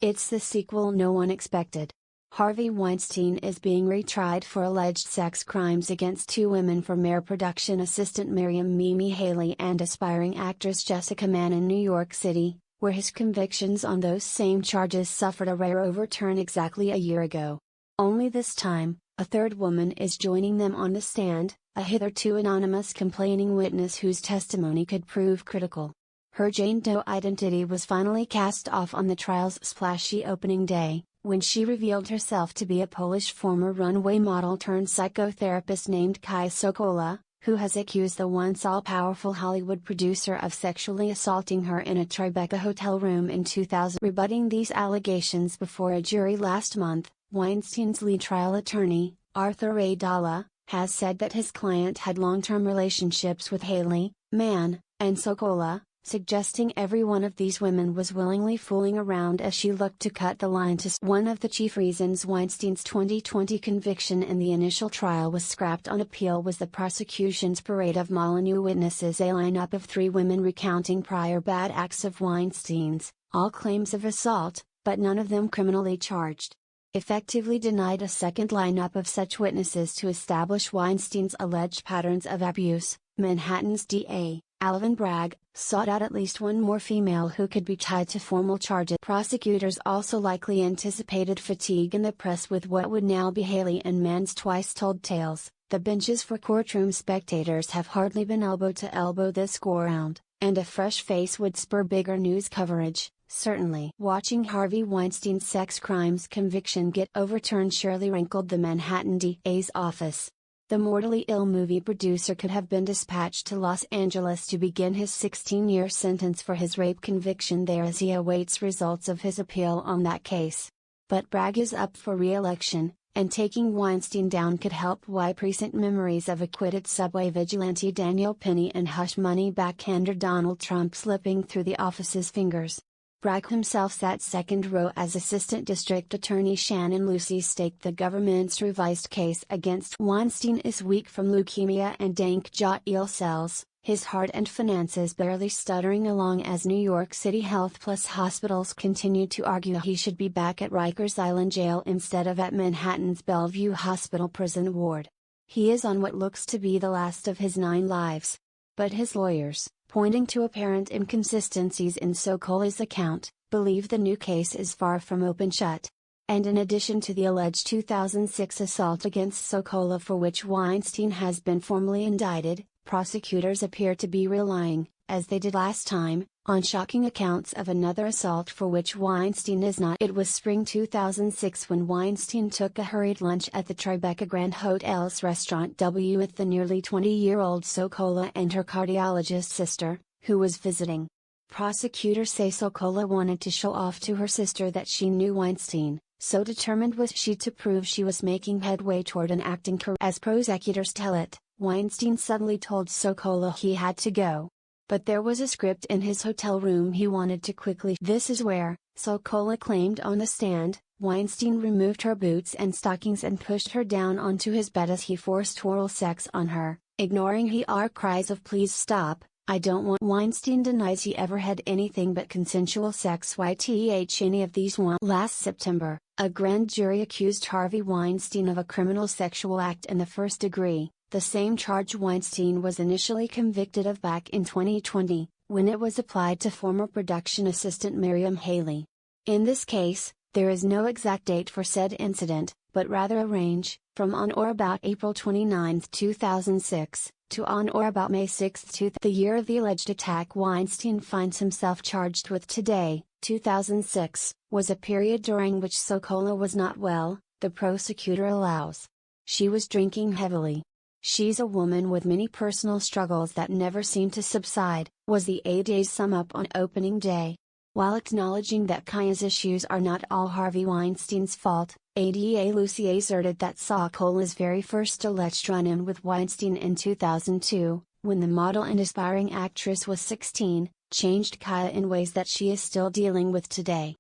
It's the sequel no one expected. Harvey Weinstein is being retried for alleged sex crimes against two women, former production assistant Mimi Haley and aspiring actress Jessica Mann in New York City, where his convictions on those same charges suffered a rare overturn exactly a year ago. Only this time, a third woman is joining them on the stand, a hitherto anonymous complaining witness whose testimony could prove critical. Her Jane Doe identity was finally cast off on the trial's splashy opening day, when she revealed herself to be a Polish former runway model turned psychotherapist named Kaja Sokola, who has accused the once all-powerful Hollywood producer of sexually assaulting her in a Tribeca hotel room in 2000. Rebutting these allegations before a jury last month, Weinstein's lead trial attorney, Arthur A. Dalla, has said that his client had long-term relationships with Haley, Mann, and Sokola, suggesting every one of these women was willingly fooling around as she looked to cut the line to one of the chief reasons Weinstein's 2020 conviction in the initial trial was scrapped on appeal was the prosecution's parade of Molyneux witnesses, a lineup of 3 women recounting prior bad acts of Weinstein's, all claims of assault, but none of them criminally charged. Effectively denied a second lineup of such witnesses to establish Weinstein's alleged patterns of abuse. Manhattan's DA, Alvin Bragg, sought out at least one more female who could be tied to formal charges. Prosecutors also likely anticipated fatigue in the press with what would now be Haley and Mann's twice-told tales. The benches for courtroom spectators have hardly been elbow to elbow this go-round, and a fresh face would spur bigger news coverage. Certainly. Watching Harvey Weinstein's sex crimes conviction get overturned surely wrinkled the Manhattan DA's office. The mortally ill movie producer could have been dispatched to Los Angeles to begin his 16-year sentence for his rape conviction there as he awaits results of his appeal on that case. But Bragg is up for re-election, and taking Weinstein down could help wipe recent memories of acquitted subway vigilante Daniel Penny and hush money backhander Donald Trump slipping through the office's fingers. Bragg himself sat second row as Assistant District Attorney Shannon Lucy staked the government's revised case against Weinstein is weak from leukemia and dank jaw cells, his heart and finances barely stuttering along as New York City Health Plus hospitals continue to argue he should be back at Rikers Island Jail instead of at Manhattan's Bellevue Hospital prison ward. He is on what looks to be the last of his 9 lives. But his lawyers, pointing to apparent inconsistencies in Sokola's account, believe the new case is far from open shut. And in addition to the alleged 2006 assault against Sokola for which Weinstein has been formally indicted, prosecutors appear to be relying, as they did last time, on shocking accounts of another assault for which Weinstein is not. It was spring 2006 when Weinstein took a hurried lunch at the Tribeca Grand Hotel's Restaurant W with the nearly 20-year-old Sokola and her cardiologist sister, who was visiting. Prosecutors say Sokola wanted to show off to her sister that she knew Weinstein, so determined was she to prove she was making headway toward an acting career. As prosecutors tell it, Weinstein suddenly told Sokola he had to go. But there was a script in his hotel room he wanted to quickly. This is where, Sokola claimed on the stand, Weinstein removed her boots and stockings and pushed her down onto his bed as he forced oral sex on her, ignoring her cries of "Please stop, I don't want." Weinstein denies he ever had anything but consensual sex with any of these women. Last September, a grand jury accused Harvey Weinstein of a criminal sexual act in the first degree, the same charge Weinstein was initially convicted of back in 2020, when it was applied to former production assistant Miriam Haley. In this case, there is no exact date for said incident, but rather a range, from on or about April 29, 2006, to on or about May 6, the year of the alleged attack Weinstein finds himself charged with today, 2006, was a period during which Sokola was not well, the prosecutor allows. She was drinking heavily. She's a woman with many personal struggles that never seem to subside, was the ADA's sum up on opening day. While acknowledging that Kaja's issues are not all Harvey Weinstein's fault, ADA Lucy asserted that Sokola's very first alleged run-in with Weinstein in 2002, when the model and aspiring actress was 16, changed Kaja in ways that she is still dealing with today.